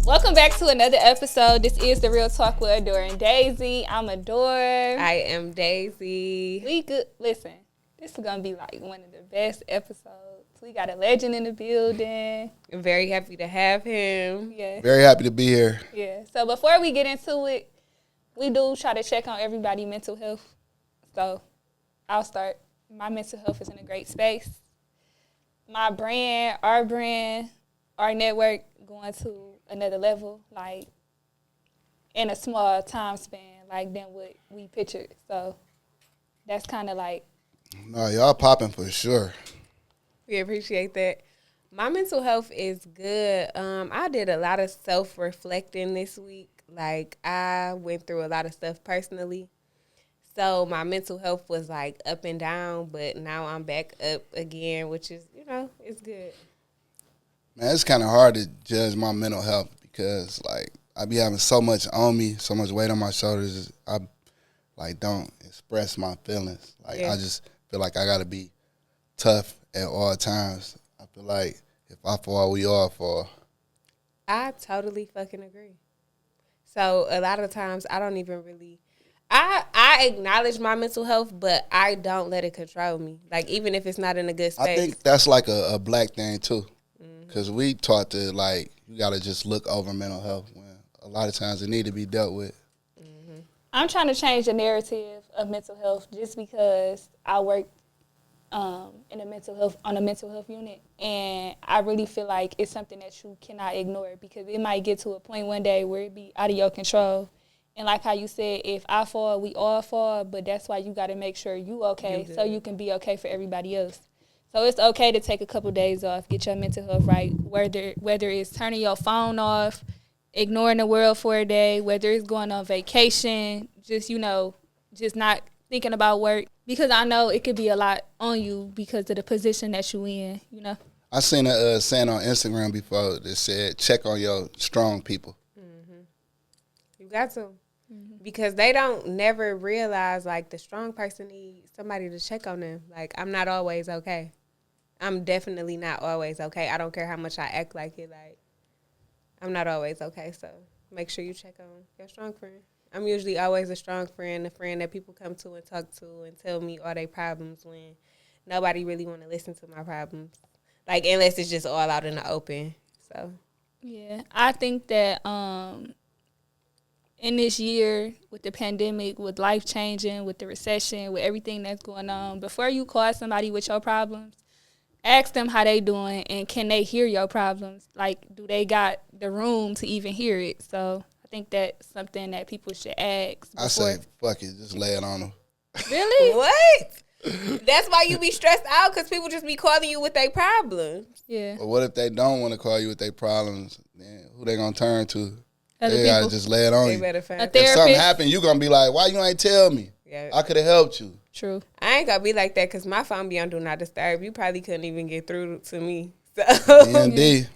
Welcome back to another episode. This is The Real Talk with Adore and Daisy. I'm Adore. I am Daisy. We good. Listen, this is going to be like one of the best episodes. We got a legend in the building. I'm very happy to have him. Yeah. Very happy to be here. Yeah. So before we get into it, we do try to check on everybody's mental health. So I'll start. My mental health is in a great space. My brand, our network going to another level, like in a small time span, like than what we pictured. So that's kind of like. No, y'all popping for sure. We appreciate that. My mental health is good. I did a lot of self-reflecting this week. Like, I went through a lot of stuff personally. So my mental health was like up and down, but now I'm back up again, which is, it's good. Man, it's kind of hard to judge my mental health because, like, I be having so much on me, so much weight on my shoulders. I, like, don't express my feelings. Like, I just feel like I got to be tough at all times. I feel like if I fall, we all fall. I totally fucking agree. So a lot of times I don't even really, I acknowledge my mental health, but I don't let it control me. Like, even if it's not in a good space. I think that's like a black thing too, because we taught to, like, you got to just look over mental health when a lot of times it need to be dealt with. I'm trying to change the narrative of mental health just because I work in a mental health unit, and I really feel like it's something that you cannot ignore because it might get to a point one day where it be out of your control. And like how you said, if I fall, we all fall, but that's why you got to make sure you okay so you can be okay for everybody else. So it's okay to take a couple days off, get your mental health right, whether it's turning your phone off, ignoring the world for a day, whether it's going on vacation, just not thinking about work. Because I know it could be a lot on you because of the position that you in, I seen a saying on Instagram before that said, check on your strong people. You got to. Because they don't never realize, like, the strong person needs somebody to check on them. Like, I'm not always okay. I'm definitely not always okay. I don't care how much I act like it. Like, I'm not always okay. So make sure you check on your strong friend. I'm usually always a strong friend, a friend that people come to and talk to and tell me all their problems when nobody really want to listen to my problems. Like, unless it's just all out in the open. So, yeah, I think that in this year with the pandemic, with life changing, with the recession, with everything that's going on, before you call somebody with your problems, ask them how they doing and can they hear your problems? Like, do they got the room to even hear it? So I think that's something that people should ask before. I say, fuck it, just lay it on them. Really? What? That's why you be stressed out, because people just be calling you with their problems. Yeah. But what if they don't want to call you with their problems? Then who they gonna turn to? Other They gotta people. just lay it on They you. better find A If therapist. something happen, you gonna be like, why you ain't tell me? Yeah. I could have helped you. True. I ain't gonna be like that because my phone be on Do Not Disturb. You probably couldn't even get through to me. So D&D.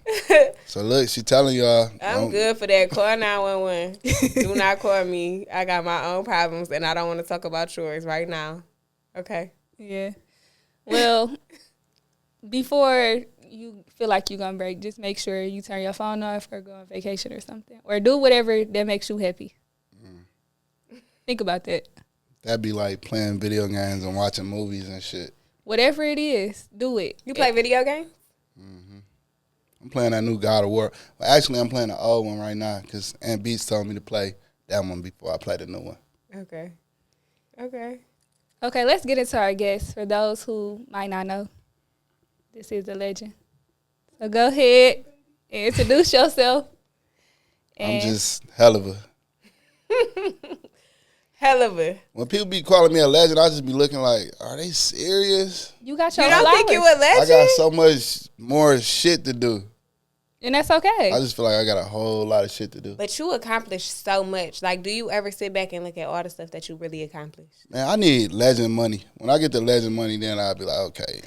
So look, she telling y'all. I'm good for that. Call 911. Do not call me. I got my own problems and I don't want to talk about yours right now. Okay. Yeah. Well, before you feel like you're going to break, just make sure you turn your phone off or go on vacation or something. Or do whatever that makes you happy. Think about that. That'd be like playing video games and watching movies and shit. Whatever it is, do it. You play video games? I'm playing that new God of War. Well, actually, I'm playing the old one right now because Aunt Beats told me to play that one before I play the new one. Okay. Okay, let's get into our guests. For those who might not know, this is a legend. So go ahead and introduce yourself. I'm just Helluva. Helluva. When people be calling me a legend, I just be looking like, are they serious? You got your You don't think you a I legend? got so much more shit to do. And that's okay. I just feel like I got a whole lot of shit to do. But you accomplished so much. Like, do you ever sit back and look at all the stuff that you really accomplished? Man, I need legend money. When I get the legend money, then I'll be like, okay,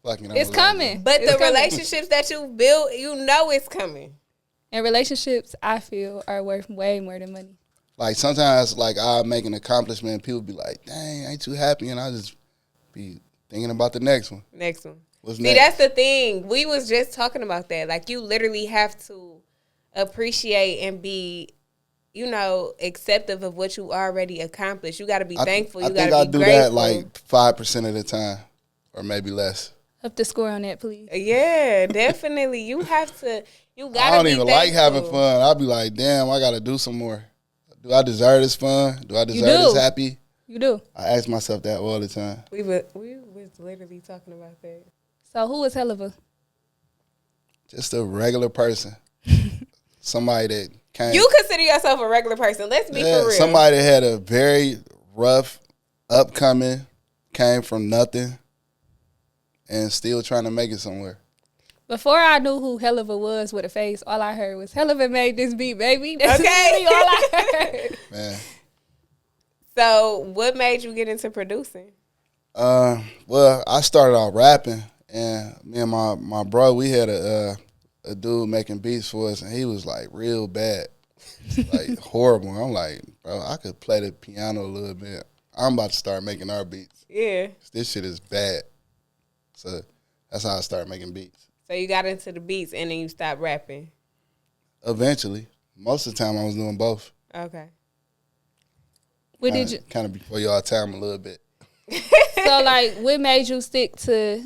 fucking. It's coming. But It's the coming. relationships that you built, you know it's coming. And relationships, I feel, are worth way more than money. Like sometimes, like I make an accomplishment, and people be like, "Dang, ain't you happy?" And I just be thinking about the next one. Next one. What's See, next? that's the thing. We was just talking about that. Like, you literally have to appreciate and be, you know, accepting of what you already accomplished. You got to be thankful. You got to be grateful. I think I do that like 5% of the time, or maybe less. Up the score on that, please. Yeah, definitely. You have to. You got to be I don't even thankful. like having fun. I'll be like, damn, I got to do some more. Do I deserve this fun? Do I deserve this happy? You do. I ask myself that all the time. We was literally talking about that. So who is Helluva? Just a regular person. Somebody that came. You consider yourself a regular person. Let's be for real. Somebody that had a very rough upcoming, came from nothing, and still trying to make it somewhere. Before I knew who Helluva was with a face, all I heard was Helluva made this beat, baby. That's really all I heard. Man. So what made you get into producing? Well, I started out rapping, and me and my bro, we had a dude making beats for us, and he was like real bad, like horrible. I'm like, bro, I could play the piano a little bit. I'm about to start making our beats. Yeah. This shit is bad. So that's how I started making beats. So you got into the beats and then you stopped rapping? Eventually. Most of the time I was doing both. Okay. What did you kind of before y'all time a little bit. So like what made you stick to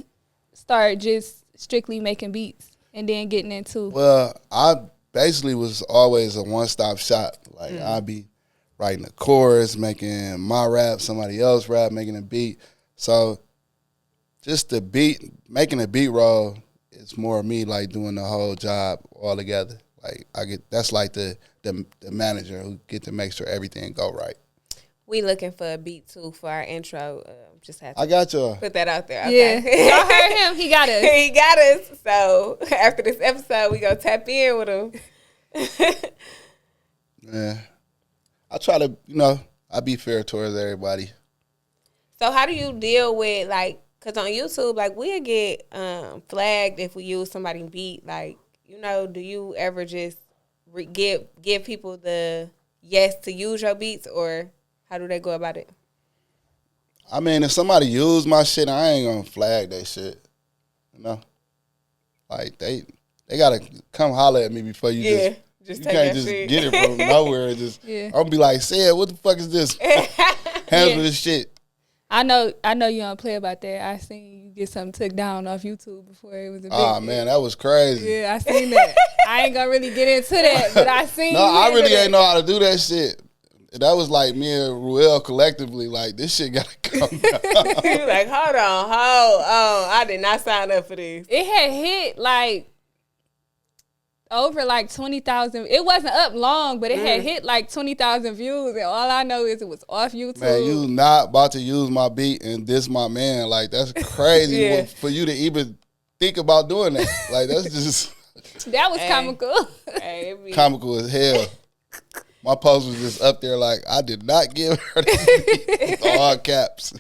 start just strictly making beats and then getting into? Well, I basically was always a one-stop shop. Like I'd be writing a chorus, making my rap, somebody else rap, making a beat. So just the beat, making a beat roll, it's more of me like doing the whole job all together. Like that's like the manager who get to make sure everything go right. We looking for a beat too for our intro. Just had to I got you. Put that out there. Okay. Yeah, y'all heard him. He got us. He got us. So after this episode, we gonna tap in with him. Yeah, I try to, I be fair towards everybody. So how do you deal with like? Cause on YouTube, like we'll get flagged if we use somebody's beat. Like, do you ever just give people the yes to use your beats, or how do they go about it? I mean, if somebody use my shit, I ain't gonna flag that shit. Like they gotta come holler at me before you you can't just shit. get it from nowhere. And just I'm gonna be like, Sid, what the fuck is this? Handle this shit. I know you don't play about that. I seen you get something took down off YouTube before it was a big man, that was crazy. Yeah, I seen that. I ain't gonna really get into that, but I seen No, I really ain't know how to do that shit. That was like me and Ruel collectively, like, this shit gotta come down. You were like, hold on, I did not sign up for this. It had hit like over like 20,000. It wasn't up long, but it had hit like 20,000 views, and all I know is it was off YouTube. Man, you not about to use my beat and diss my man. Like, that's crazy for you to even think about doing that. Like, that's just... That was comical. Comical as hell. My post was just up there like, I did not give her the all caps.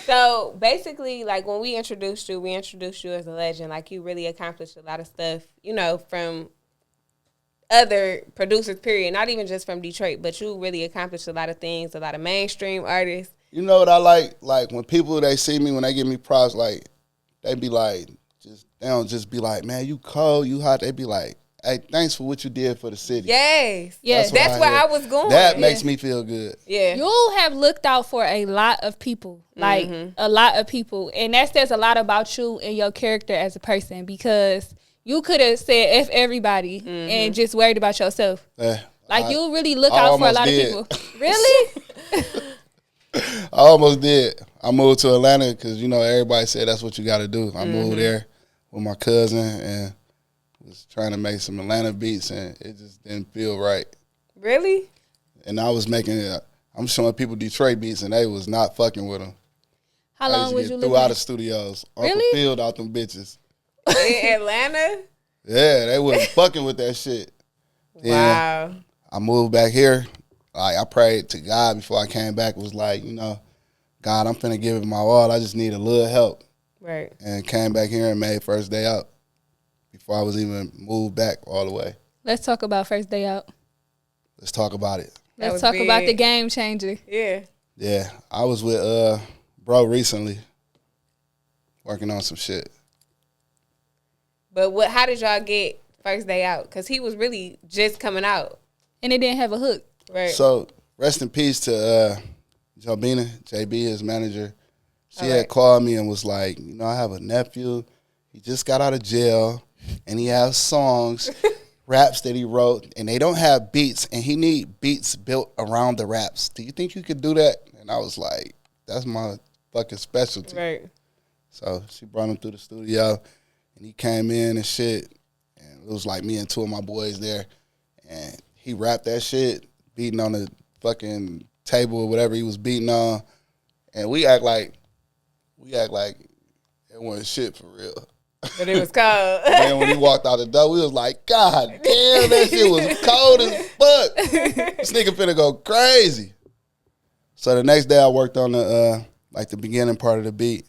So basically, like when we introduced you as a legend. Like you really accomplished a lot of stuff, from other producers, period. Not even just from Detroit, but you really accomplished a lot of things, a lot of mainstream artists. You know what I like? Like when people, they see me, when they give me props, like they be like, they don't just be like, man, you cold, you hot. They be like, hey, thanks for what you did for the city. Yes. That's where I was going. That makes me feel good. Yeah. You have looked out for a lot of people. Like, a lot of people. And that says a lot about you and your character as a person, because you could have said F everybody and just worried about yourself. Like, you really look out for a lot of people. Really? I almost did. I moved to Atlanta because, everybody said that's what you got to do. I moved there with my cousin and was trying to make some Atlanta beats, and it just didn't feel right. Really? And I was I'm showing people Detroit beats, and they was not fucking with them. How long was you living? Threw out of studios. Really? Uncle Field out them bitches. In Atlanta? Yeah, they wasn't fucking with that shit. Wow. Then I moved back here. Like, I prayed to God before I came back. Was like, God, I'm finna give it my all. I just need a little help. Right. And came back here and made First Day Out before I was even moved back all the way. Let's talk about First Day Out. Let's talk about it. Let's talk about the game changer. Yeah. Yeah. I was with bro recently working on some shit. But how did y'all get first day out? Because he was really just coming out. And it didn't have a hook. Right. So rest in peace to Jobina, JB, his manager. She had called me and was like, you know, I have a nephew. He just got out of jail, and he has songs, raps that he wrote, and they don't have beats, and he need beats built around the raps. Do you think you could do that? And I was like, that's my fucking specialty. Right. So she brought him through the studio, and he came in and shit, and it was like me and two of my boys there, and he rapped that shit, beating on the fucking table or whatever he was beating on, and we act like it wasn't shit for real. But it was cold. Then when he walked out the door, we was like, God damn, that shit was cold as fuck. This nigga finna go crazy. So the next day I worked on the like the beginning part of the beat.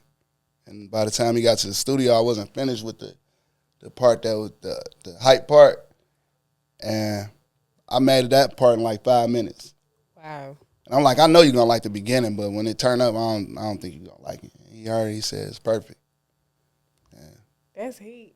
And by the time he got to the studio, I wasn't finished with the part that was the hype part. And I made that part in like 5 minutes. Wow. And I'm like, I know you're gonna like the beginning, but when it turned up, I don't think you're gonna like it. He said it's perfect. That's heat.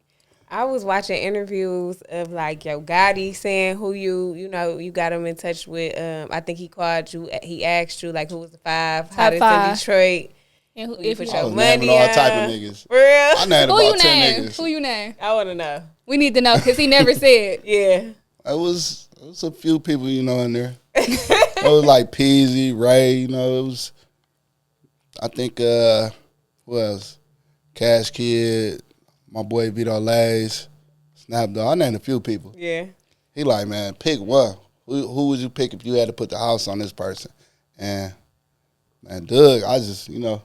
I was watching interviews of like Yo Gotti saying who you got him in touch with. I think he called you. He asked you like who was the five hottest in Detroit. And who, if you I put was your money naming all on. type of niggas. For real? I named Who about you 10 name? niggas. Who you name? I want to know. We need to know because he never said. Yeah. It was a few people, you know, in there. It was like Peasy, Ray, you know, it was, I think, who else? Cash Kid, my boy Vito Lays, Snapdog. I named a few people. Yeah. He like, man, pick one. Who would you pick if you had to put the house on this person? And, man, Doug, I just, you know,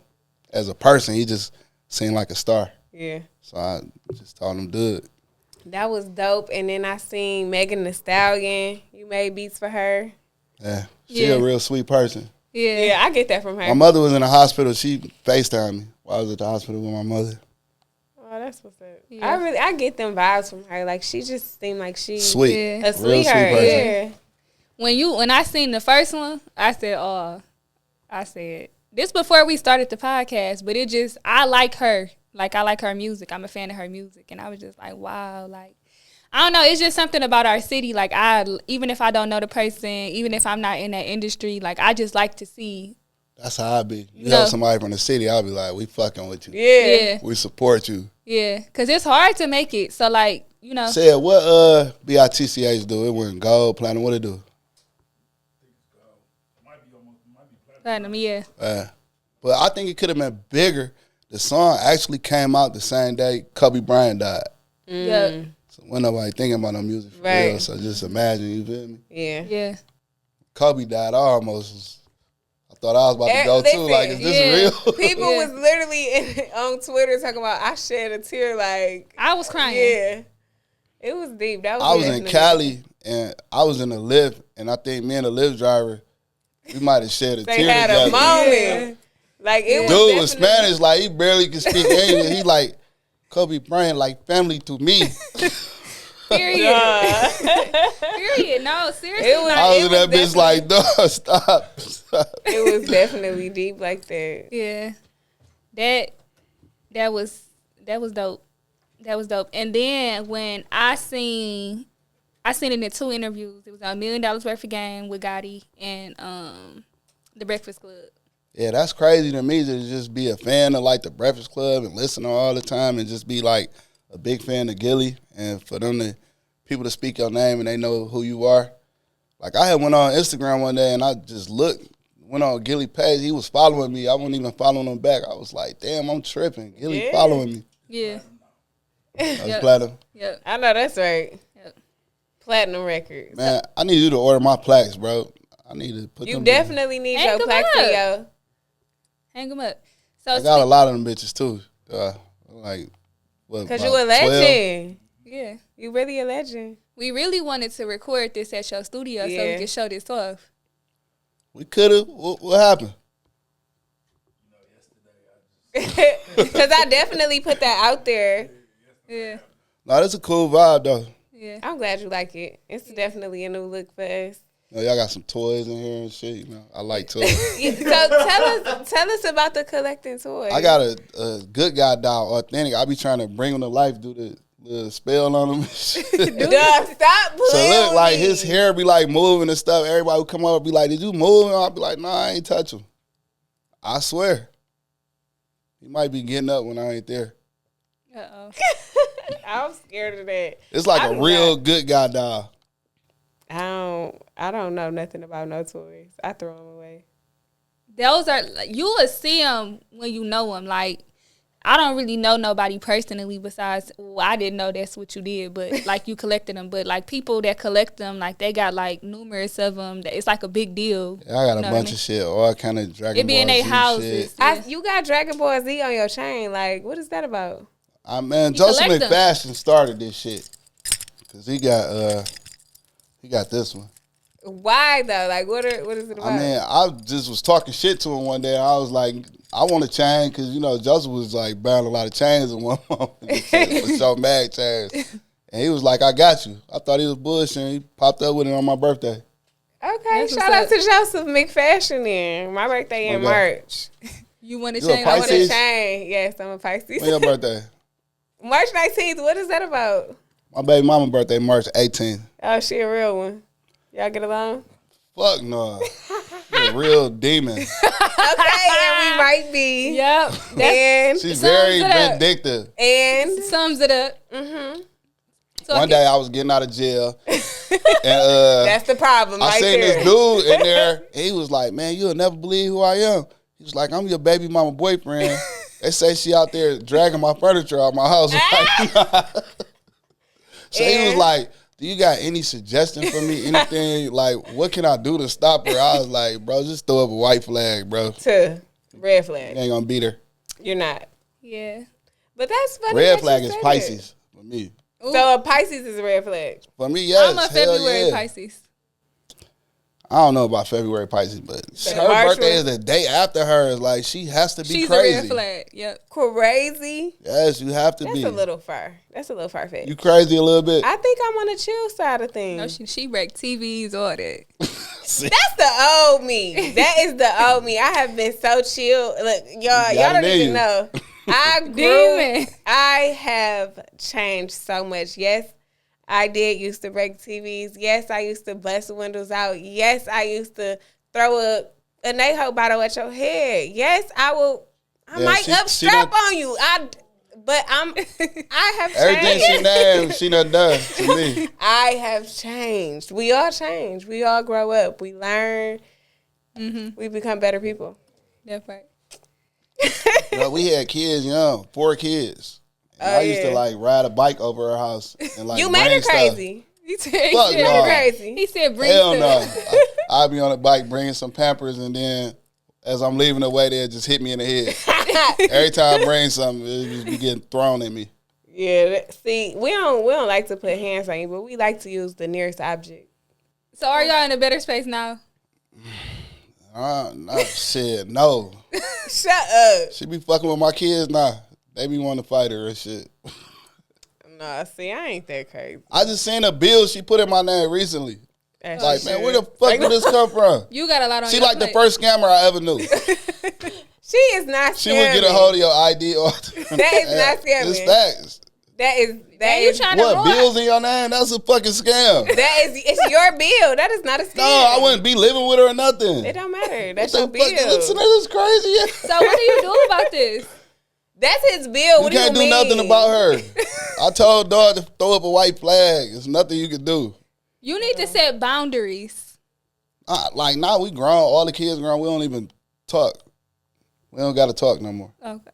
as a person, he just seemed like a star. Yeah. So I just told him Doug. That was dope. And then I seen Megan Thee Stallion. You made beats for her. Yeah, she a real sweet person. Yeah. Yeah, I get that from her. My mother was in the hospital. She FaceTimed me while I was at the hospital with my mother. Oh, that's what's up. Yeah. I get them vibes from her. Like she just seemed like she Sweet. Yeah. a Real sweet sweetheart. person. Yeah. When I seen the first one, I said, this before we started the podcast, but I like her. Like, I like her music. I'm a fan of her music. And I was just like, wow, like, I don't know. It's just something about our city. Like, even if I don't know the person, even if I'm not in that industry, like, I just like to see. That's how I be. You No. help somebody from the city, I'll be like, we fucking with you. Yeah. We support you. Yeah. Because it's hard to make it. So, like, you know. Said, what BITCH do? It went gold, platinum. What it do? Platinum, yeah. But I think it could have been bigger. The song actually came out the same day Kobe Bryant died. Yeah. So when nobody thinking about no music for Right. real. So just imagine, you feel me? Yeah. Yeah. Kobe died, I thought I was about to go too. Listen, Like, is this yeah. real? People Yeah. was literally on Twitter talking about I shed a tear. Like I was crying. yeah, it was deep. That was I was in definitely- Cali, and I was in the lift, and I think me and the lift driver, we might have shed a They tear had together. a moment. Like it was Dude was definitely- Spanish, like he barely could speak English. He like, Kobe Bryant, like family to me. Period. Yeah. Period. No, seriously. It was- I was It in that bitch like, dog, stop. It was definitely deep like that. Yeah. That was dope. That was dope. And then when I seen it in 2 interviews. It was $1 million worth of game with Gotti and the Breakfast Club. Yeah, that's crazy to me to just be a fan of like the Breakfast Club and listen to all the time and just be like a big fan of Gilly, and for them people to speak your name and they know who you are. Like I had went on Instagram one day and I just went on Gilly page. He was following me. I wasn't even following him back. I was like, damn, I'm tripping. Gilly Yeah. following me. Yeah. That was Yep. platinum. Yep. I know that's right. Yep. Platinum records. Man, I need you to order my plaques, bro. I need to put You them. definitely need Hang your them plaques in up. your. Hang them up. So I got a lot of them bitches too. Like, what? Cause about you a 12? legend. yeah. You really a legend. We really wanted to record this at your studio so Yeah. we could show this off. We could have. What happened? Cause I definitely put that out there. Yeah. No, that's a cool vibe though. Yeah. I'm glad you like it. It's definitely a new look for us. You know, y'all got some toys in here and shit. You know, I like toys. Yeah, so tell us about the collecting toys. I got a good guy doll, authentic. I be trying to bring him to life, do little spell on him. Stop playing. So look, like with his me. hair be like moving and stuff. Everybody would come up and be like, "Did you move?" And I'll be like, "Nah, I ain't touch him." I swear, he might be getting up when I ain't there. I'm scared of that. It's like a real good guy doll. I don't know nothing about no toys. I throw them away. Those are, you will see them when you know them. Like, I don't really know nobody personally besides, well, I didn't know that's what you did, but like you collected them. But like people that collect them, like they got like numerous of them. That it's like a big deal. Yeah, I got a bunch of shit, all kind of Dragon Ball Z. It be in their houses. Yeah. You got Dragon Ball Z on your chain. Like, what is that about? Man, Joseph McFashion started this shit because he got this one. Why though? Like, what is it about? I mean, I just was talking shit to him one day. I was like, I want a chain because, you know, Joseph was like buying a lot of chains in one moment for so mag chains. And he was like, I got you. I thought he was bullshitting. He popped up with it on my birthday. Okay, That's shout out to Joseph McFashion then. My birthday in March. You want to You a change? I want a Pisces? chain. Yes, I'm a Pisces. When your birthday? March 19th. What is that about? My baby mama's birthday, March 18th. Oh, she a real one. Y'all get along? Fuck no. You're a real demon. Okay, and we might be. Yep. And She's very Sums it up. vindictive. and Sums it up. mm-hmm. So One day I was getting out of jail. And That's the problem. I right seen there. this dude in there. And he was like, man, you'll never believe who I am. He was like, I'm your baby mama boyfriend. They say she out there dragging my furniture out my house. So he was like, do you got any suggestion for me? Anything? Like, what can I do to stop her? I was like, bro, just throw up a white flag, bro. To red flag. You ain't gonna beat her. You're not. Yeah. But that's funny. Red that flag you is said Pisces for me. Ooh. So a Pisces is a red flag. For me, yes. I'm a hell February yeah. Pisces. I don't know about February Pisces, but her March birthday was- is the day after hers. Like, she has to be She's crazy. a red flag. Yep. Crazy. Yes, you have to That's be. a little far. That's a little far fetched. You crazy a little bit? I think I'm on the chill side of things. No, she wrecked TVs, all that. See? That's the old me. That is the old me. I have been so chill. Look, y'all don't even know. I grew. Demon. I have changed so much. Yes, I did used to break TVs. Yes, I used to bust windows out. Yes, I used to throw a Naho bottle at your head. Yes, I will. I Yeah, might she upstrap done- on you. But I have Everything she changed. named, she done done to me. I have changed. We all change. We all grow up. We learn. Mm-hmm. We become better people. That's right. Bro, we had kids young, 4 kids. And I used to like ride a bike over her house and like You made bring her stuff. crazy. He said, Fuck You made no. her crazy. he said bring Hell stuff. no. I'd be on a bike bringing some Pampers, and then as I'm leaving away, they just hit me in the head. Every time I bring something, it just be getting thrown at me. Yeah. See, we don't like to put hands on you, but we like to use the nearest object. So are y'all in a better space now? Shit, no. Shut up. She be fucking with my kids now. They be wanting to fight her and shit. No, see, I ain't that crazy. I just seen a bill she put in my name recently. That's Like, shit. man, where the fuck did this come from? You got a lot on She your like the plate. first scammer I ever knew. She is not She would get a scamming. hold of your ID. That is not scamming. It's facts. That Man, you is trying to What, ruin? bills in your name? That's a fucking scam. it's your bill. That is not a scam. No, I wouldn't be living with her or nothing. It don't matter. That's What your the fuck? bill. Listen, this is crazy. So what do you do about this? That's his bill. You What can't do you do mean? nothing about her. I told dog to throw up a white flag. There's nothing you can do. You need to set boundaries. Like now we grown. All the kids grown. We don't even talk. We don't got to talk no more. Okay.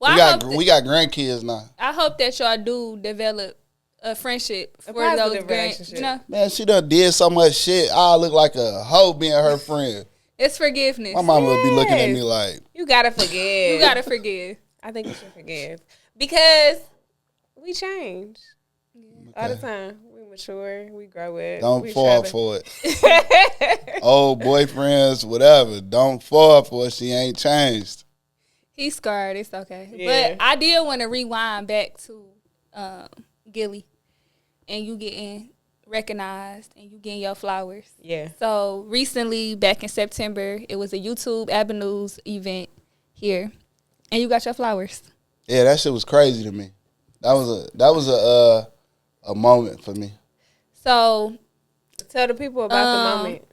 Well, We got grandkids now. I hope that y'all do develop a friendship A for those positive grand. relationship. You know, Man, she done did so much shit. I look like a hoe being her friend. it's forgiveness. My mama would be looking at me like, You gotta forgive. You gotta forgive. I think you should forgive because we change all the time. We mature. We grow up. don't we fall try to- for it. Old boyfriends, whatever. Don't fall for it. She ain't changed. He's scarred. It's okay. Yeah. But I did want to rewind back to Gilly, and you getting recognized and you getting your flowers. Yeah. So recently, back in September, it was a YouTube Avenues event here, and you got your flowers. Yeah, that shit was crazy to me. That was a moment for me. So tell the people about the moment.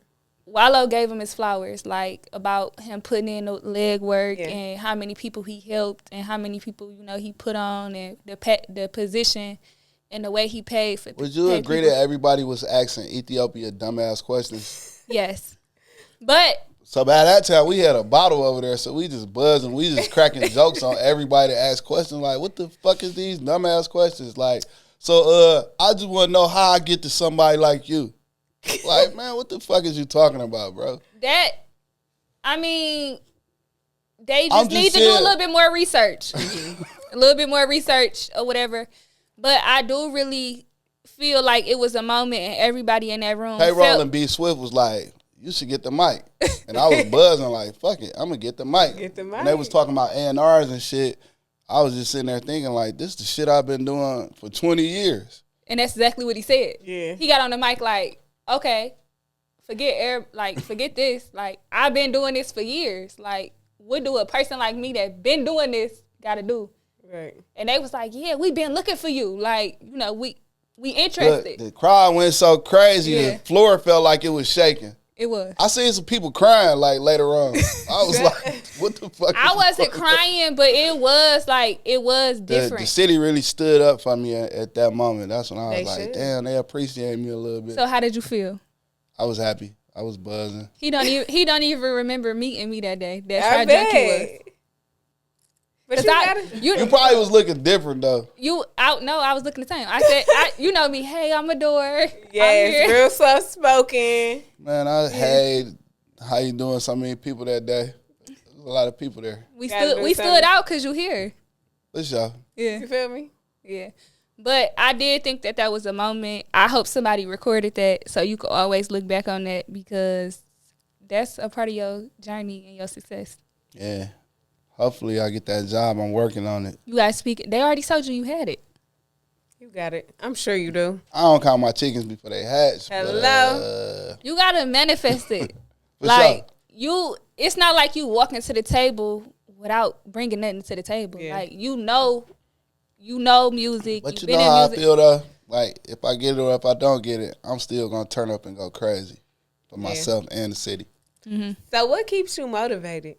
Wallow gave him his flowers, like about him putting in the leg work and how many people he helped and how many people he put on and the position and the way he paid for. Would you agree that everybody was asking Ethiopia dumbass questions? Yes, but so by that time we had a bottle over there, so we just buzzing, we just cracking jokes on everybody that asked questions. Like, what the fuck is these dumbass questions? Like, so I just want to know how I get to somebody like you. Like, man, what the fuck is you talking about, bro? They just need to do a little bit more research. A little bit more research or whatever. But I do really feel like it was a moment and everybody in that room Payroll and B Swift was like, you should get the mic. And I was buzzing like, fuck it, I'm going to get the mic. Get the mic. And they was talking about A&Rs and shit. I was just sitting there thinking like, this is the shit I've been doing for 20 years. And that's exactly what he said. Yeah. He got on the mic like, okay, forget this. Like, I've been doing this for years. Like, what do a person like me that been doing this got to do? Right. And they was like, yeah, we been looking for you. Like, we interested. The crowd went so crazy, the floor felt like it was shaking. It was. I seen some people crying like later on. I was like, what the fuck? I wasn't crying, but it was different. The city really stood up for me at that moment. That's when I was They like, should. damn, they appreciate me a little bit. So how did you feel? I was happy. I was buzzing. He don't even remember meeting me that day. That's how I drunk he was. bet. But You probably was looking different though. I was looking the same. I said, you know me, hey, I'm Adore. yes, real soft spoken. Man, I hate how you doing so many people that day. There's a lot of people there. We stood out because you here. For sure. Yeah. You feel me? Yeah. But I did think that was a moment. I hope somebody recorded that so you could always look back on that because that's a part of your journey and your success. Yeah. Hopefully I get that job. I'm working on it. You guys speak. They already told you had it. You got it. I'm sure you do. I don't count my chickens before they hatch. Hello. You gotta manifest it. For like sure. It's not like you walking to the table without bringing nothing to the table. Yeah. Like you know music. But You've you been know in how music. I feel though? Like if I get it or if I don't get it, I'm still gonna turn up and go crazy for myself and the city. Mm-hmm. So what keeps you motivated?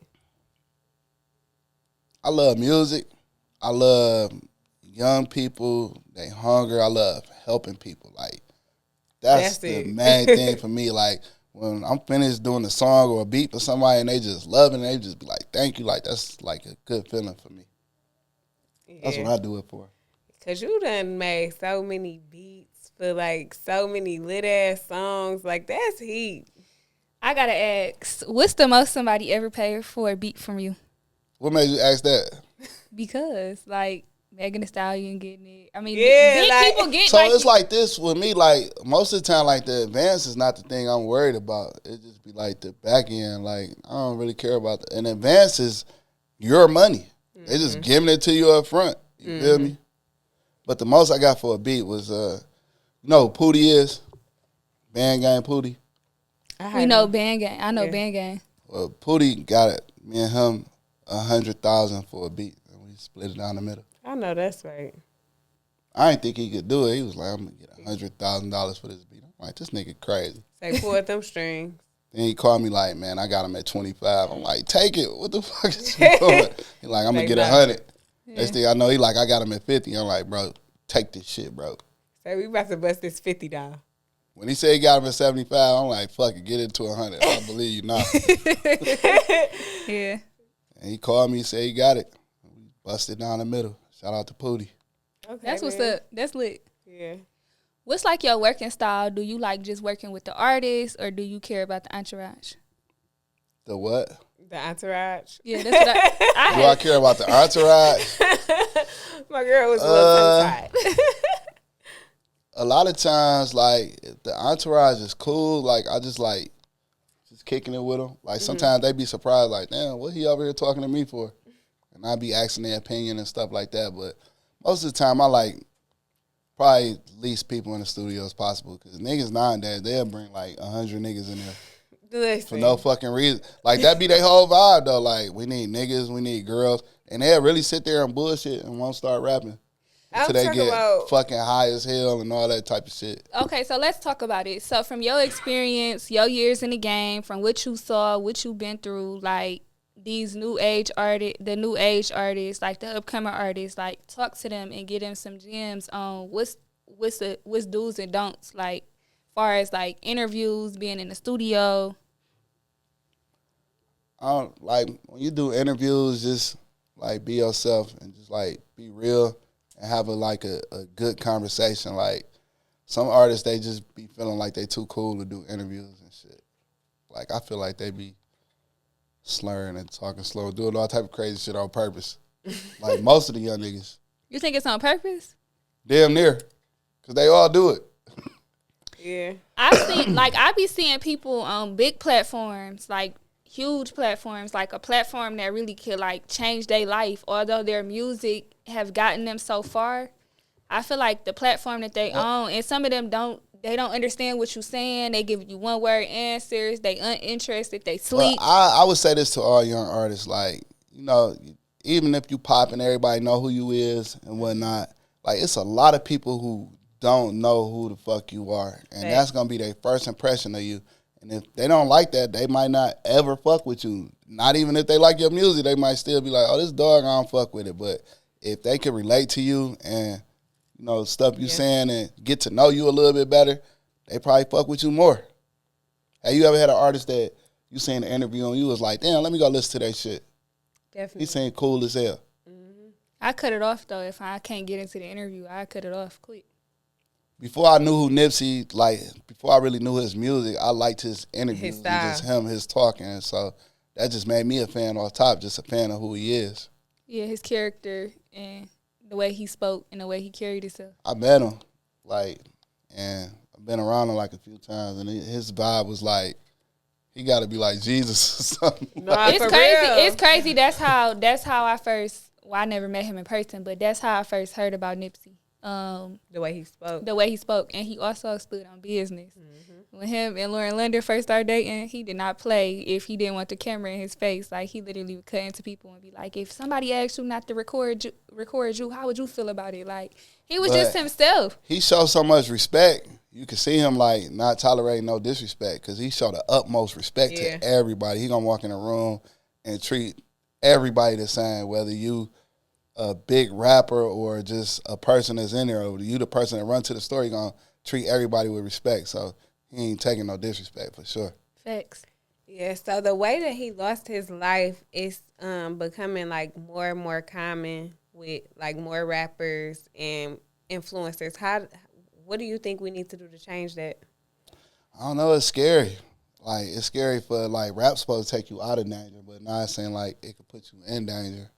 I love music. I love young people. They hungry. I love helping people. Like that's the main thing for me. Like when I'm finished doing a song or a beat for somebody and they just love it and they just be like, thank you. Like that's like a good feeling for me. Yeah. That's what I do it for. Cause you done made so many beats for like so many lit ass songs. Like that's heat. I gotta ask, what's the most somebody ever paid for a beat from you? What made you ask that? Because like Megan Thee Stallion getting it. I mean, Yeah, big like- people get So like it's like this with me. Like most of the time, like the advance is not the thing I'm worried about. It just be like the back end. Like I don't really care about the, and advance is your money. They just giving it to you up front. You feel me? But the most I got for a beat was you know who Pootie is? Band Gang Pootie. we know Band Gang. I know Band Gang. Well, Pootie got it. Me and him 100,000 for a beat, and we split it down the middle. I know that's right. I didn't think he could do it. He was like, "I'm gonna get $100,000 for this beat." I'm like, "This nigga crazy." Say pull at them strings. Then he called me like, "Man, I got him at 25." I'm like, "Take it. What the fuck is you doing?" He like, "I'm gonna get 100." Next thing I know, he like, "I got him at 50." I'm like, "Bro, take this shit, bro." Say we about to bust this 50 down. When he said he got him at 75, I'm like, "Fuck it, get it to 100." I believe you now. Yeah. And he called me and said he got it. We busted down the middle. Shout out to Pootie. Okay, That's what's up. That's lit. Yeah. What's like your working style? Do you like just working with the artist or do you care about the entourage? The what? The entourage. Yeah, that's what I Do I care about the entourage? My girl was a little tongue-tied. A lot of times, like, if the entourage is cool, like, I just kicking it with them. Like, sometimes they be surprised, like, damn, what he over here talking to me for? And I be asking their opinion and stuff like that. But most of the time, I like probably least people in the studio as possible. Because niggas nowadays, they'll bring, like, 100 niggas in there. Listen. For no fucking reason. Like, that be their whole vibe, though. Like, we need niggas, we need girls. And they'll really sit there and bullshit and won't start rapping. until they get fucking high as hell and all that type of shit. Okay, so let's talk about it. So from your experience, your years in the game, from what you saw, what you've been through, like these new age artists, the new age artists, like the upcoming artists, like talk to them and get them some gems on what's do's and don'ts, like far as like interviews, being in the studio. Like when you do interviews, just like be yourself and just like be real and have a good conversation. Like some artists, they just be feeling like they too cool to do interviews and shit. Like I feel like they be slurring and talking slow, doing all type of crazy shit on purpose. Like most of the young niggas. You think it's on purpose? Damn near, cause they all do it. Yeah, I be seeing people on big platforms, like huge platforms, like a platform that really could like change their life. Although their music have gotten them so far, I feel like the platform that they own, and some of them don't understand what you're saying. They give you one word answers. They uninterested. They sleep. Well, I would say this to all young artists, like, you know, even if you pop and everybody know who you is and whatnot, like it's a lot of people who don't know who the fuck you are, and that's gonna be their first impression of you. And if they don't like that, they might not ever fuck with you. Not even if they like your music, they might still be like, oh, this dog, I don't fuck with it. But if they can relate to you and, you know, stuff you saying and get to know you a little bit better, they probably fuck with you more. Have you ever had an artist that you seen an interview and you was like, damn, let me go listen to that shit? Definitely. He saying cool as hell. Mm-hmm. I cut it off, though. If I can't get into the interview, I cut it off quick. Before I knew who Nipsey, like, before I really knew his music, I liked his interviews and just his talking. And so that just made me a fan off top, just a fan of who he is. Yeah, his character and the way he spoke and the way he carried himself. I met him, like, and I've been around him like a few times, and his vibe was like, he got to be like Jesus or something. No, it's crazy. real. It's crazy. That's how I first. Well, I never met him in person, but that's how I first heard about Nipsey. The way he spoke. And he also stood on business. Mm-hmm. When him and Lauren London first started dating, he did not play if he didn't want the camera in his face. Like, he literally would cut into people and be like, if somebody asked you not to record you, how would you feel about it? Like, he was just himself. He showed so much respect. You can see him, like, not tolerating no disrespect, because he showed the utmost respect to everybody. He gonna walk in a room and treat everybody the same, whether you a big rapper or just a person that's in there, or you the person that run to the store, you gonna treat everybody with respect. So he ain't taking no disrespect for sure. Facts. Yeah, so the way that he lost his life is becoming like more and more common with like more rappers and influencers. What do you think we need to do to change that? I don't know, it's scary. Like, it's scary for, like, rap's supposed to take you out of danger, but now it's saying, like, it could put you in danger.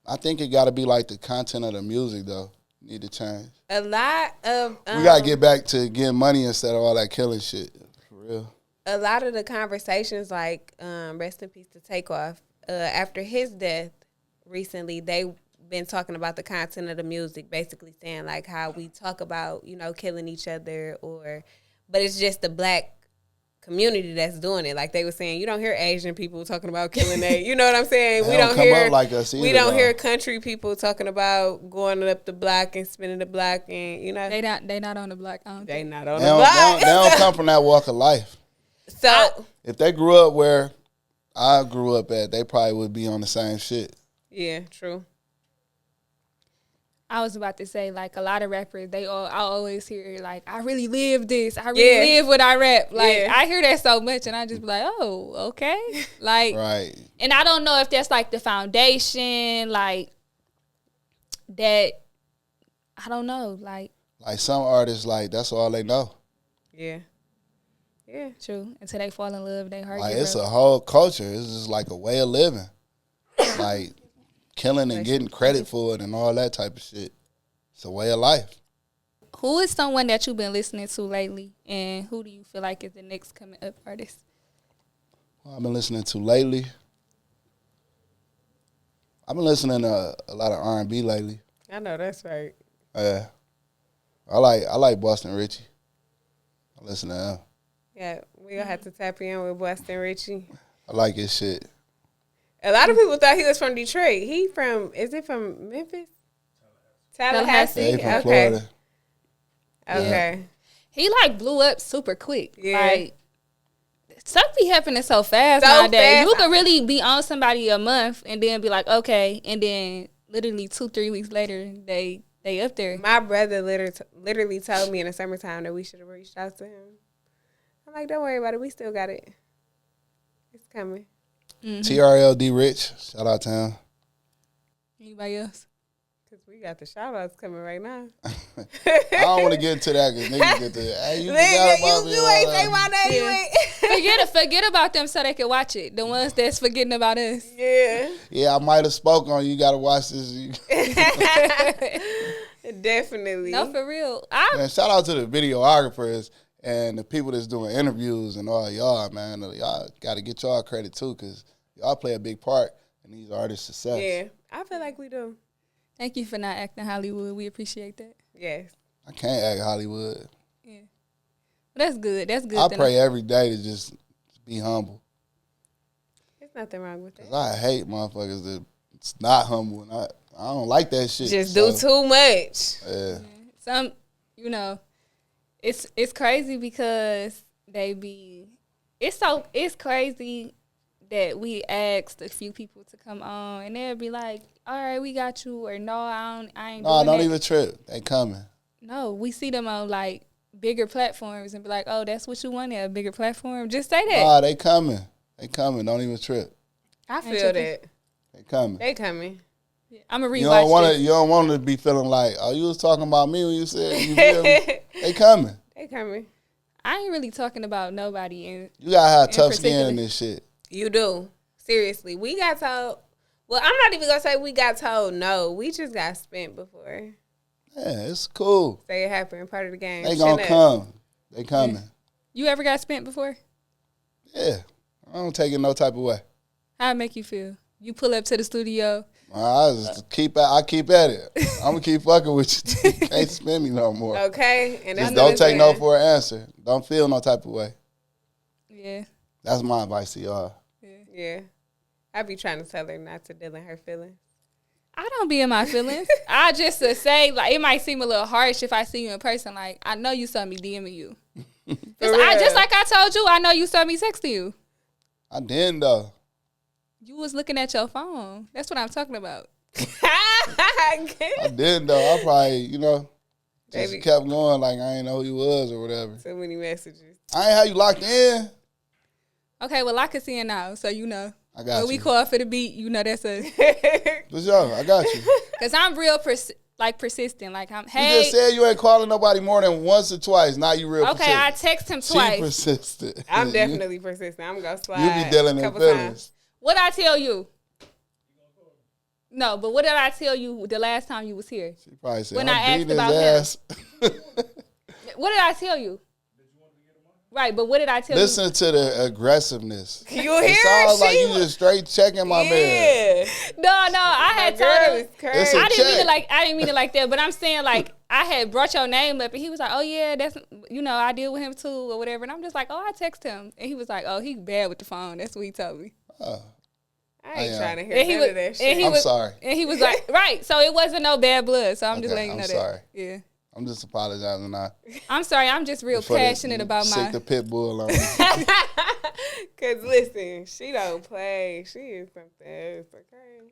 I think it got to be like the content of the music, though. Need to change. A lot of we got to get back to getting money instead of all that killing shit. For real. A lot of the conversations, like rest in peace to Takeoff, after his death recently, they've been talking about the content of the music, basically saying like how we talk about, you know, killing each other, but it's just the black community that's doing it. Like they were saying, you don't hear Asian people talking about killing you know what I'm saying? We don't hear like us either, we don't hear country people talking about going up the block and spinning the block, and you know they not on the block. They not on the block. They don't come from that walk of life. So if they grew up where I grew up at, they probably would be on the same shit. Yeah, true. I was about to say, like, a lot of rappers, I always hear, like, I really live this. I really live what I rap. Like, I hear that so much, and I just be like, oh, okay. Like, right. And I don't know if that's, like, the foundation, like, that, I don't know, like. Like, some artists, like, that's all they know. Yeah. Yeah. True. Until they fall in love, they heart. Like, it's a whole culture. It's just like a way of living. Like, killing and getting credit for it and all that type of shit. It's a way of life. Who is someone that you've been listening to lately, and who do you feel like is the next coming up artist? Well, I've been listening to lately. I've been listening to a lot of R&B lately. I know that's right. Yeah. I like Boston Richie. I listen to him. Yeah, we gonna have to tap in with Boston Richie. I like his shit. A lot of people thought he was from Detroit. Is it from Memphis? Tallahassee. They from Okay. Florida. Okay. He like blew up super quick. Yeah. Like stuff be happening so fast So nowadays. fast. You could really be on somebody a month and then be like, okay, and then literally 2-3 weeks later they up there. My brother literally told me in the summertime that we should have reached out to him. I'm like, don't worry about it. We still got it. It's coming. TRLD Rich. Shout out to him. Anybody else? Because we got the shout outs coming right now. I don't want to get into that because niggas get to, hey, you forgot about me. You ain't say my name. Yeah. You ain't. Forget about them so they can watch it. The ones that's forgetting about us. Yeah. Yeah, I might have spoke on you. You got to watch this. Definitely. No, for real. Man, shout out to the videographers and the people that's doing interviews and all y'all, man. Y'all got to get y'all credit too because y'all play a big part in these artists' success. Yeah, I feel like we do. Thank you for not acting Hollywood. We appreciate that. Yes. I can't act Hollywood. Yeah. But that's good. That's good. I pray every day to just be humble. There's nothing wrong with that. 'Cause I hate motherfuckers that's not humble. And I don't like that shit. Just do too much. Yeah. Some, it's crazy because they be, it's crazy that we asked a few people to come on and they'll be like, all right, we got you, or no, I ain't No, doing don't that. even trip. They coming. No, we see them on like bigger platforms and be like, oh, that's what you wanted, a bigger platform. Just say that. Nah, they coming. They coming. Don't even trip. I feel that. They coming. They coming. I'm going to You rewatch it. you don't want to be feeling like, oh, you was talking about me when you said you feel me. They coming. They coming. I ain't really talking about nobody. You gotta have In tough skin particular. in this shit. You do. Seriously. We got told. Well, I'm not even going to say we got told no. We just got spent before. Yeah, it's cool. Say it happened. Part of the game. They Shut gonna up. come. They coming. You ever got spent before? Yeah. I don't take it no type of way. How it make you feel? You pull up to the studio. I keep at it. I'm gonna keep fucking with you. You can't spend me no more. Okay. And Just that's don't what take I'm no saying. for an answer. Don't feel no type of way. Yeah. That's my advice to y'all. Yeah. I be trying to tell her not to deal in her feelings. I don't be in my feelings. I just to say, like, it might seem a little harsh if I see you in person. Like, I know you saw me DMing you. Just like I told you, I know you saw me texting you. I didn't though. You was looking at your phone. That's what I'm talking about. I didn't though. I probably, just Baby. kept going like I ain't know who you was or whatever. So many messages. I ain't have you locked in. Okay, well, I can see it now, so you know. I got When we you. call for the beat, you know that's a... For sure, I got you. Because I'm real persistent. Like, You hey... just said you ain't calling nobody more than once or twice. Now you real Okay, I persistent. text him She twice. persisted. I'm definitely persistent. I'm going to slide. You be dealing a in couple feelings. times. What I tell you? No, but what did I tell you the last time you was here? She probably said, When I'm I asked beating his about him. ass. What did I tell you? Right, but what did I tell you? Listen to the aggressiveness. You hear It her? sounds like She you was- just straight checking my man. Yeah. No, I My had girl told is him. crazy. It's a I didn't check. mean it like that, but I'm saying like I had brought your name up and he was like, oh yeah, that's I deal with him too or whatever, and I'm just like, oh, I text him, and he was like, oh, he bad with the phone. That's what he told me. Oh, I ain't I am. trying to hear And he none was, of that and shit. he I'm was, sorry. and he was like, right. So it wasn't no bad blood. So I'm just Okay, letting you I'm know sorry. that. Yeah, I'm just apologizing now. I'm sorry. I'm just real Before passionate you about sick my. the pit bull on me. Because listen, she don't play. She is something else, okay?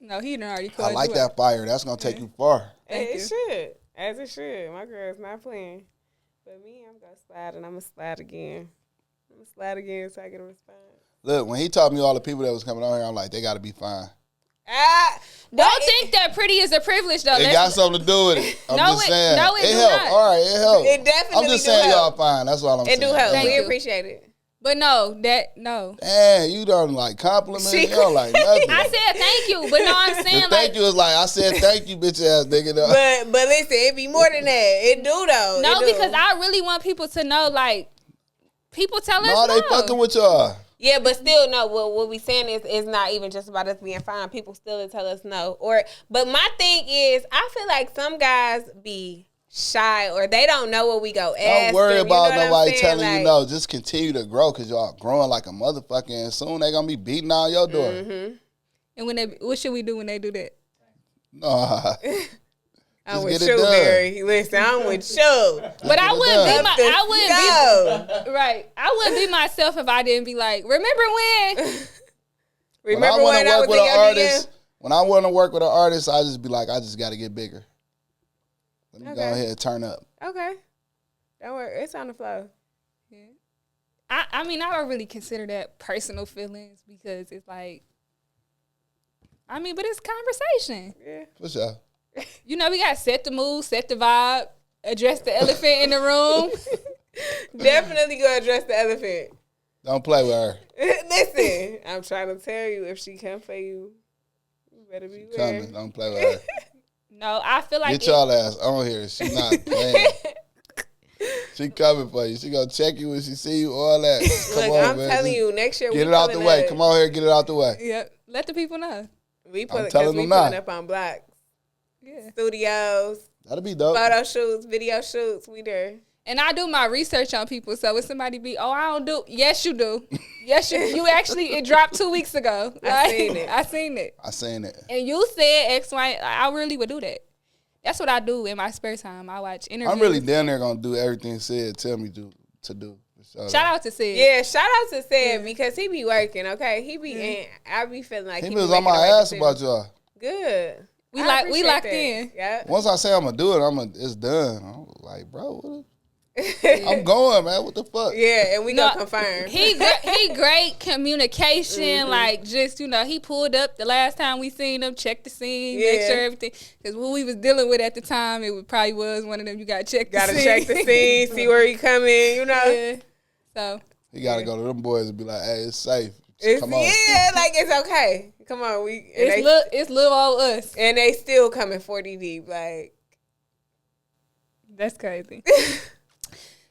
No, he done already I called like you that out. fire. That's gonna take you far. Thank It you. should. As it should. My girl's not playing. But me, I'm going to slide and I'm going to slide again. I'm going to slide again so I get a response. Look, when he taught me all the people that was coming on here, I'm like, they gotta be fine. Don't think that pretty is a privilege though. It Let's- got something to do with it. I'm No, just it- saying. no, it do helped. not. All right, it helped. It definitely I'm just do saying help. y'all fine. That's all I'm It saying. do help. Thank We you. appreciate it. But no, no. Damn, you done like compliment She- me. You like nothing. I said thank you, but no, I'm The saying thank like you is like, I said thank you, bitch ass nigga. But listen, it be more than that. It do though. no, It do. because I really want people to know like people tell us No, they fucking with y'all. Yeah, but still, no. What we saying is not even just about us being fine. People still tell us no. But my thing is, I feel like some guys be shy or they don't know what we go ask. Don't worry them, about you know what I'm nobody saying? telling Like, you no. Just continue to grow because y'all growing like a motherfucker, and soon they gonna be beating on your door. Mm-hmm. And when what should we do when they do that? No, I'm with you, Barry. Listen, I'm with you. But I wouldn't be right. I wouldn't be myself if I didn't be like, remember when? Remember when I was with an artist? When I want to work with an artist, I just be like, I just got to get bigger. Let me go ahead and turn up. Okay. Don't worry. It's on the flow. Yeah. I mean, I don't really consider that personal feelings because it's like, I mean, but it's conversation. Yeah. For sure. You know, we got to set the mood, set the vibe, address the elephant in the room. Definitely go address the elephant. Don't play with her. Listen, I'm trying to tell you, if she come for you, you better be coming. Don't play with her. No, I feel like get y'all ass on here. She not playing. She coming for you. She gonna check you when she see you. All that. Come Look, on, I'm man. telling you, next year get it out the way. Come on here, get it out the way. Yep. Let the people know. We put putting up on blocks. Yeah. Studios. That'll be dope. Photo shoots, video shoots. We there. And I do my research on people. So if somebody be, I don't do. Yes, you do. Yes, you actually, it dropped 2 weeks ago. I seen it. I seen it. And you said X, Y. I really would do that. That's what I do in my spare time. I watch interviews. I'm really down there gonna do everything Sid tell me to do. Shout out to Sid. Yeah, shout out to Sid because he be working. Okay, he be in. I be feeling like he was on my ass about y'all. Good. We locked in. Yeah. Once I say I'm gonna do it, it's done. I'm like, bro, I'm going, man. What the fuck? Yeah, and we gonna confirm. He great communication. Mm-hmm. Like just he pulled up the last time we seen him, checked the scene, make sure everything. Because what we was dealing with at the time, probably was one of them. You gotta check the scene. Check the scene, see where he coming. Yeah. So he gotta go to them boys and be like, hey, it's safe. Come on. Yeah, like it's okay. Come on, it's little old us, and they still coming 40 deep. Like that's crazy.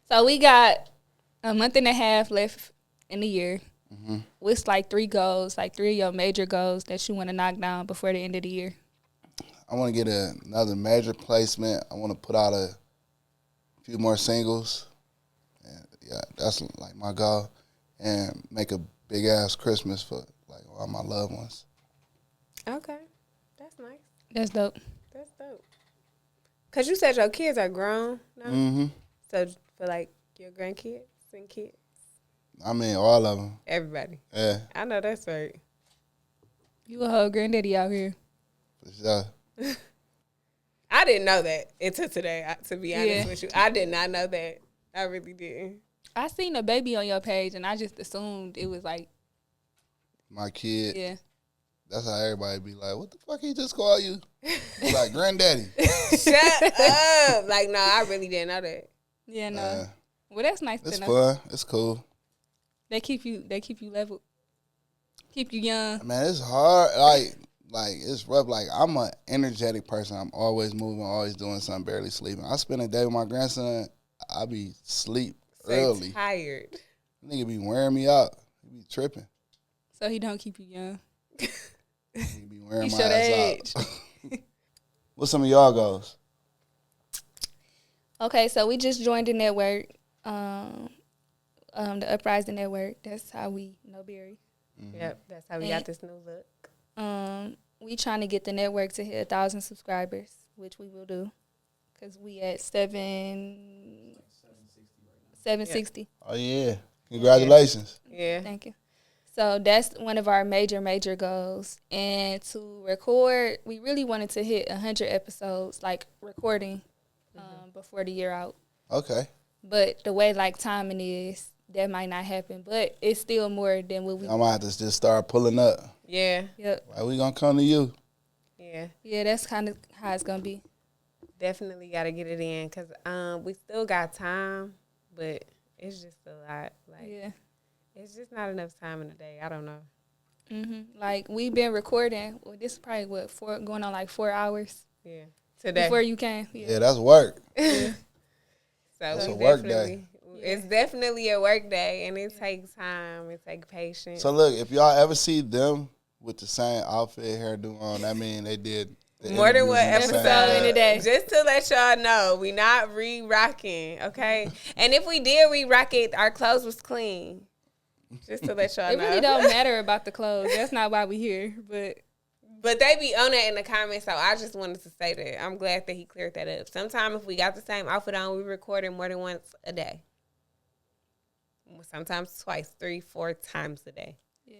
So we got a month and a half left in the year. Mm-hmm. What's like 3 goals, like 3 of your major goals that you want to knock down before the end of the year? I want to get another major placement. I want to put out a few more singles. And yeah, that's like my goal. And make a big ass Christmas for like all my loved ones. Okay, that's nice. That's dope. That's dope. Cause you said your kids are grown now. Mm-hmm. So for like your grandkids and kids. I mean, all of them. Everybody. Yeah. I know that's right. You a whole granddaddy out here. For sure. I didn't know that until today, to be honest with you. I did not know that. I really didn't. I seen a baby on your page, and I just assumed it was like my kid. Yeah. That's how everybody be like, what the fuck he just called you? Like, granddaddy. Shut up. Like, no, I really didn't know that. Yeah, no. Well, that's nice to know. It's fun. It's cool. They keep you leveled. Keep you young. Man, it's hard. Like it's rough. Like, I'm an energetic person. I'm always moving, always doing something, barely sleeping. I spend a day with my grandson, I be sleep early. Tired. Nigga be wearing me out. He be tripping. So he don't keep you young. He be wearing my ass out. What's some of y'all goals? Okay, so we just joined the network, the Uprising Network. That's how we know Barry. Mm-hmm. Yep, that's how we got this new look. We trying to get the network to hit 1,000 subscribers, which we will do, because we at 760. Oh, yeah. Congratulations. Yeah. Thank you. So that's one of our major goals. And to record, we really wanted to hit 100 episodes, like recording, before the year out. Okay. But the way like timing is, that might not happen. But it's still more than what we. I might have to just start pulling up. Yeah. Yep. Like, we gonna come to you. Yeah. Yeah, that's kind of how it's gonna be. Definitely got to get it in because we still got time, but it's just a lot. Like, yeah. It's just not enough time in the day. I don't know. Mm-hmm. Like, we've been recording. Well, this is probably, going on like 4 hours. Yeah. Today. Before you came. Yeah, that's work. Yeah. That's a work day. It's definitely a work day, and it takes time. It takes patience. So, look, if y'all ever see them with the same outfit, hairdo on, that mean they did more than one episode in a day. Just to let y'all know, we not re-rocking, okay? And if we did re-rock it, our clothes was clean. Just to let y'all know. It really don't matter about the clothes. That's not why we here. But But they be on that in the comments, so I just wanted to say that. I'm glad that he cleared that up. Sometimes if we got the same outfit on, we record it more than once a day. Sometimes twice, 3, 4 times a day. Yeah.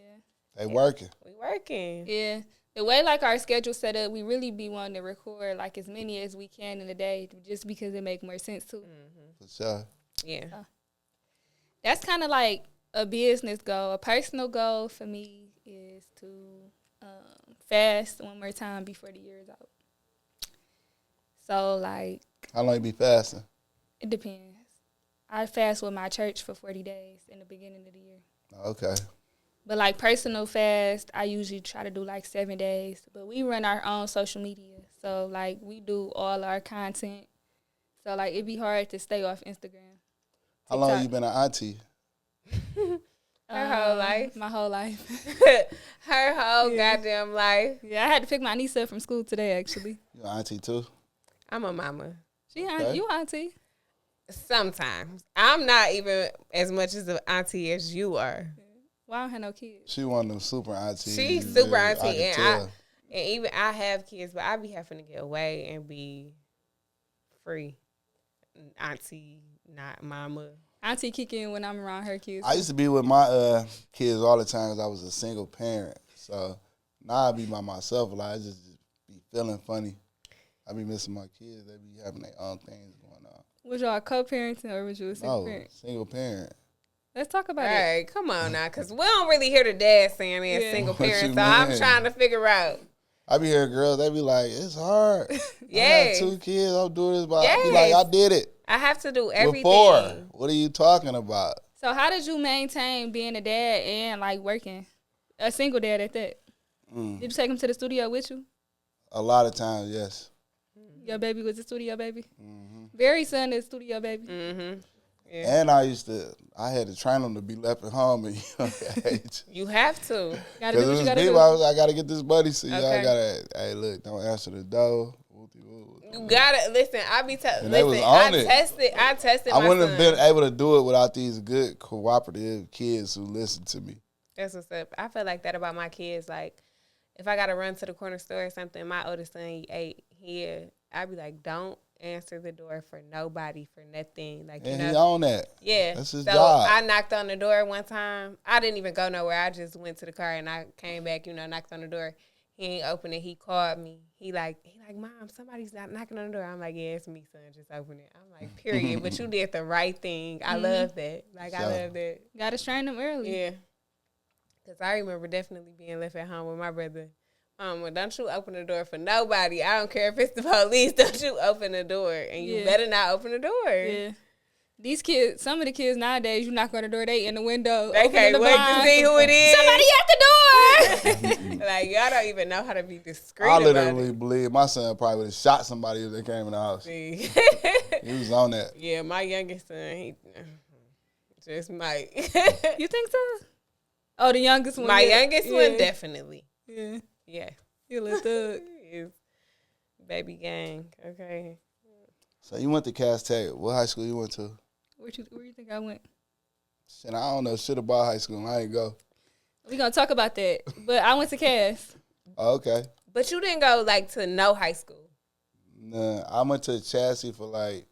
They working. We working. Yeah. The way, like, our schedule set up, we really be wanting to record, like, as many as we can in a day just because it make more sense, too. Mm-hmm. For sure. Yeah. That's kind of like a business goal. A personal goal for me is to fast one more time before the year is out. So, like... How long you be fasting? It depends. I fast with my church for 40 days in the beginning of the year. Okay. But, like, personal fast, I usually try to do, like, 7 days. But we run our own social media. So, like, we do all our content. So, like, it'd be hard to stay off Instagram. How long you been an auntie? Her whole life. My whole life. Her whole goddamn life. Yeah, I had to pick my niece up from school today, actually. You an auntie, too? I'm a mama. You auntie. Sometimes. I'm not even as much as an auntie as you are. Well, I don't have no kids. She one of them super aunties. She's super I auntie. can tell. And even I have kids, but I be having to get away and be free. Auntie, not mama. Auntie kick in when I'm around her kids. I used to be with my kids all the time because I was a single parent. So now I be by myself a lot. I just be feeling funny. I be missing my kids. They be having their own things going on. Was y'all co-parenting or was you a single parent? Single parent. Let's talk about it. Hey, come on now, because we don't really hear the dad saying they're single What parents, you so I'm mean? trying to figure out. I be hearing girls, they be like, it's hard. Yes. I got 2 kids, I'm doing this, but I be like, I did it. I have to do everything. Before. What are you talking about? So how did you maintain being a dad and, like, working? A single dad at that. Did you take him to the studio with you? A lot of times, yes. Your baby was a studio baby? Mm-hmm. Very son is studio baby. Mm-hmm. Yeah. And I had to train them to be left at home at a young age. You have to. Gotta do what you gotta do. I got to get this money, so y'all Okay. got to, hey, look, don't answer the door. You gotta listen. I be And they was listen. on I it. tested. I my wouldn't son. have been able to do it without these good, cooperative kids who listen to me. That's what's up. I feel like that about my kids. Like, if I gotta run to the corner store or something, my oldest son, he 8 here. I'd be like, don't answer the door for nobody, for nothing. Like, And you know, he on that. yeah. That's his so job. I knocked on the door one time. I didn't even go nowhere. I just went to the car and I came back. You know, knocked on the door. He ain't open it. He called me. He like, Mom, somebody's not knocking on the door. I'm like, yeah, it's me, son. Just open it. I'm like, period. But you did the right thing. I love that. Like, I love that. Gotta train them early. Yeah. Because I remember definitely being left at home with my brother. Well, don't you open the door for nobody. I don't care if it's the police. Don't you open the door. And you better not open the door. Yeah. These kids, some of the kids nowadays, you knock on the door, they in the window. They can't wait to see who it is. Somebody at the door. Like, y'all don't even know how to be discreet I about literally it. believe my son probably would have shot somebody if they came in the house. See. He was on that. Yeah, my youngest son, he just might. You think so? Oh, the youngest one. My youngest one, definitely. Yeah. Yeah. You little thug. Is baby gang. Okay. So you went to Cass Tech. What high school you went to? Where you think I went? Shit, I don't know shit about high school. I ain't go. We gonna talk about that. But I went to Cass. Oh, okay. But you didn't go, like, to no high school. Nah, I went to Chassis for like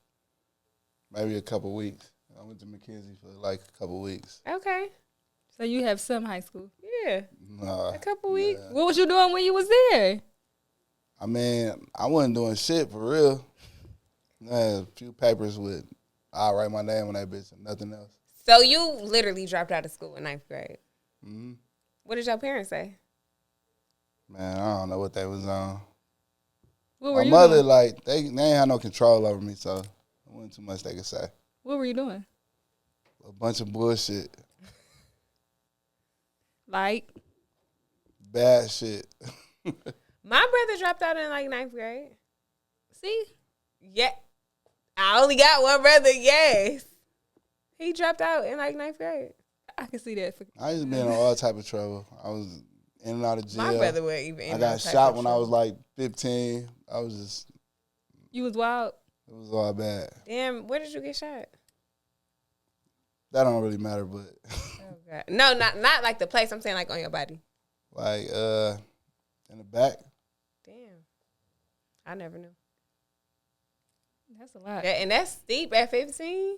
maybe a couple weeks. I went to McKenzie for like a couple weeks. Okay. So you have some high school. Yeah. Nah, A couple weeks. What was you doing when you was there? I mean, I wasn't doing shit for real. I had a few papers with, I'll write my name on that bitch and nothing else. So you literally dropped out of school in 9th grade. Mm-hmm. What did your parents say? Man, I don't know what they was on. What were My you mother, doing? like, they ain't had no control over me, so there wasn't too much they could say. What were you doing? A bunch of bullshit. Like, Bad shit. My brother dropped out in, like, 9th grade. see? Yeah. I only got one brother, yes. He dropped out in, like, 9th grade. I can see that. I used to be in all type of trouble. I was in and out of jail. My brother wasn't even in I got no type shot of when I trouble. was like 15. I was just, You was wild. it was all bad. Damn, where did you get shot? That don't really matter, but Oh, God. No, not like the place. I'm saying, like, on your body. like In the back. Damn. I never knew. That's a lot. And that's steep at 15.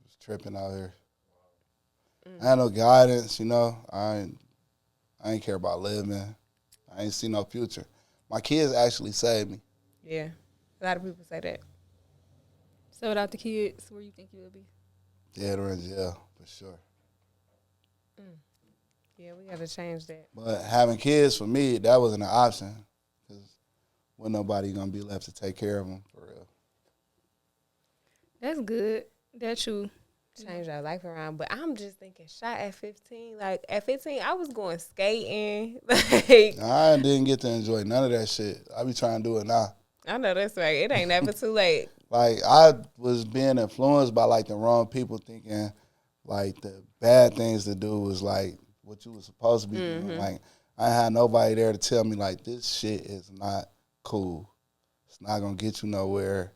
Was tripping out here. I had no guidance, you know. I ain't care about living. I ain't see no future. My kids actually saved me. Yeah. A lot of people say that. So without the kids, where you think you would be? Dead or in jail, for sure. Yeah, we got to change that. But having kids, for me, that wasn't an option. Because wasn't nobody going to be left to take care of them, for real. That's good. That's you. Change our life around. But I'm just thinking, shot at 15. Like, at 15, I was going skating. Like, I didn't get to enjoy none of that shit. I be trying to do it now. I know that's right. It ain't never too late. Like, I was being influenced by, like, the wrong people thinking, like, the bad things to do was, like, what you were supposed to be doing. Like, I had nobody there to tell me, like, this shit is not cool. It's not going to get you nowhere.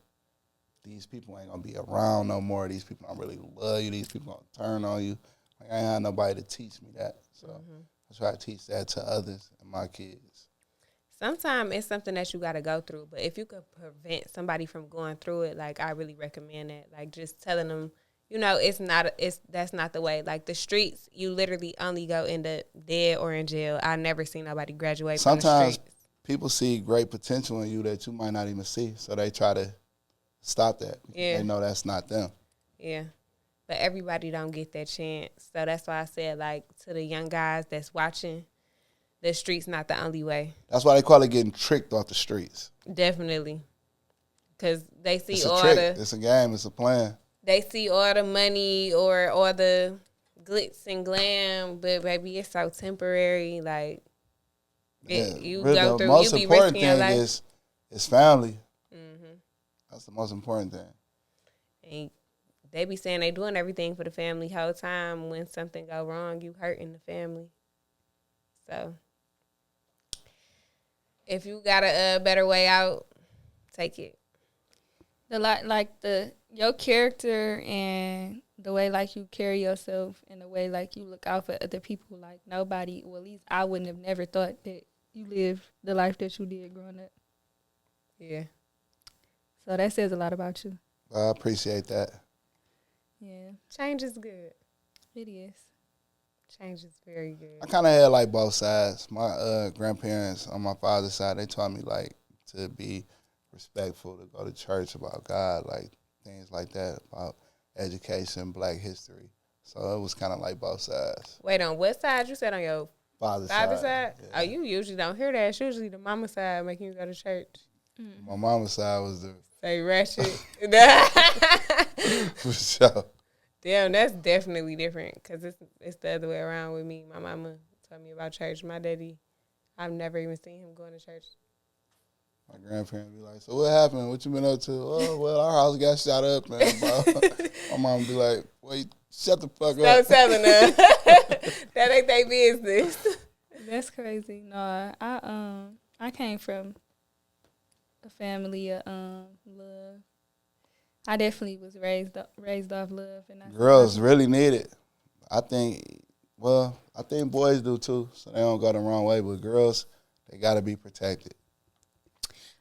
These people ain't going to be around no more. These people don't really love you. These people going to turn on you. Like, I ain't had nobody to teach me that. So I try to teach that to others and my kids. Sometimes it's something that you got to go through. But if you could prevent somebody from going through it, like, I really recommend that. Like, just telling them, you know, that's not the way. Like, the streets, you literally only go into dead or in jail. I never seen nobody graduate from the Sometimes streets. people see great potential in you that you might not even see. So they try to stop that. Yeah. They know that's not them. Yeah. But everybody don't get that chance. So that's why I said, like, to the young guys that's watching, the streets not the only way. That's why they call it getting tricked off the streets. Definitely. Because they see It's a all trick. the... It's a game. It's a plan. They see all the money or all the glitz and glam, but baby, it's so temporary. Like, you Really, go the through, most you be important risking your thing life. is family. That's the most important thing. And they be saying they doing everything for the family whole time. When something go wrong, you hurting the family. So, if you got a better way out, take it. Your character and the way like you carry yourself and the way like you look out for other people, like nobody, well, at least I wouldn't have never thought that you lived the life that you did growing up. Yeah. So that says a lot about you. I appreciate that. Yeah. Change is good. It is. Change is very good. I kind of had like both sides. My grandparents on my father's side, they taught me like to be respectful, to go to church about God, like things like that, about education, black history. So it was kind of like both sides. Wait, on what side you said on your Father's side? Yeah. Oh, you usually don't hear that. It's usually the mama side making you go to church. My mama's side was the... Say ratchet. For sure. Damn, that's definitely different because it's the other way around with me. My mama told me about church. My daddy, I've never even seen him going to church. My grandparents be like, so what happened? What you been up to? Oh, well, our house got shot up, man, bro. My mom be like, wait, shut the fuck up. Stop telling them. That ain't their business. That's crazy. No, I came from a family of love. I definitely was raised off love. And Girls really need it. I think boys do too, so they don't go the wrong way. But girls, they got to be protected.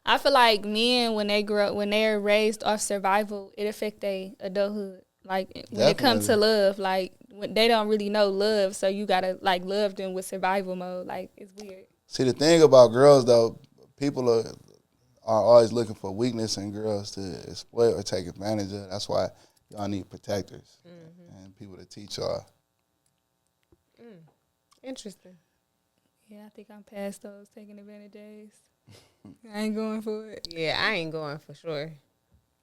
I feel like men, when they grow up, when they're raised off survival, it affects their adulthood. Like, when it comes to love, like, when they don't really know love, so you got to, like, love them with survival mode. Like, it's weird. See, the thing about girls, though, people are always looking for weakness in girls to exploit or take advantage of. That's why y'all need protectors and people to teach y'all. Interesting. Yeah, I think I'm past those taking advantage days. I ain't going for it. Yeah, I ain't going for sure.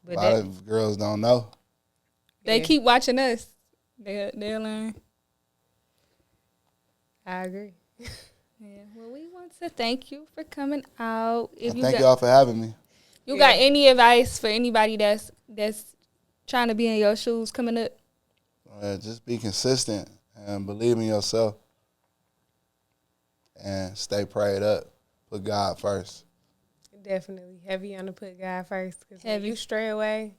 But A lot of girls don't know. They keep watching us. They'll learn. I agree. Yeah. Well, we want to thank you for coming out. Thank y'all for having me. You got any advice for anybody that's trying to be in your shoes coming up? Just be consistent and believe in yourself and stay prayed up. Put God first. Definitely. Heavy on the put God first. Because if Heavy. you stray away,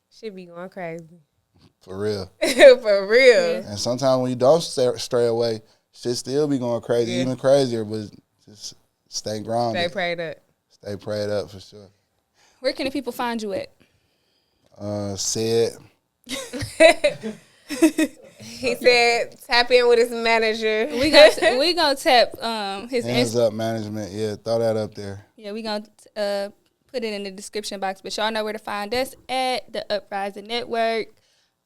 shit be going crazy. For real. For real. Yeah. And sometimes when you don't stray away, shit still be going crazy, even crazier. But just stay grounded. Stay prayed up. Stay prayed up for sure. Where can the people find you at? Said. He said tap in with his manager. We gonna tap his Hands Up Management. Yeah, throw that up there. Yeah, we gonna put it in the description box. But y'all know where to find us at the Uprising Network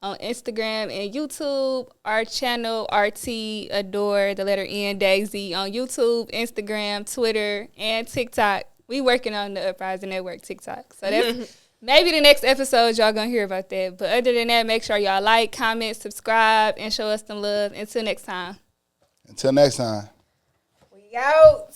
on Instagram and YouTube. Our channel RT Adore the letter N Daisy on YouTube, Instagram, Twitter, and TikTok. We working on the Uprising Network TikTok. So that's maybe the next episode y'all gonna hear about that. But other than that, make sure y'all like, comment, subscribe, and show us some love. Until next time. Until next time. We out.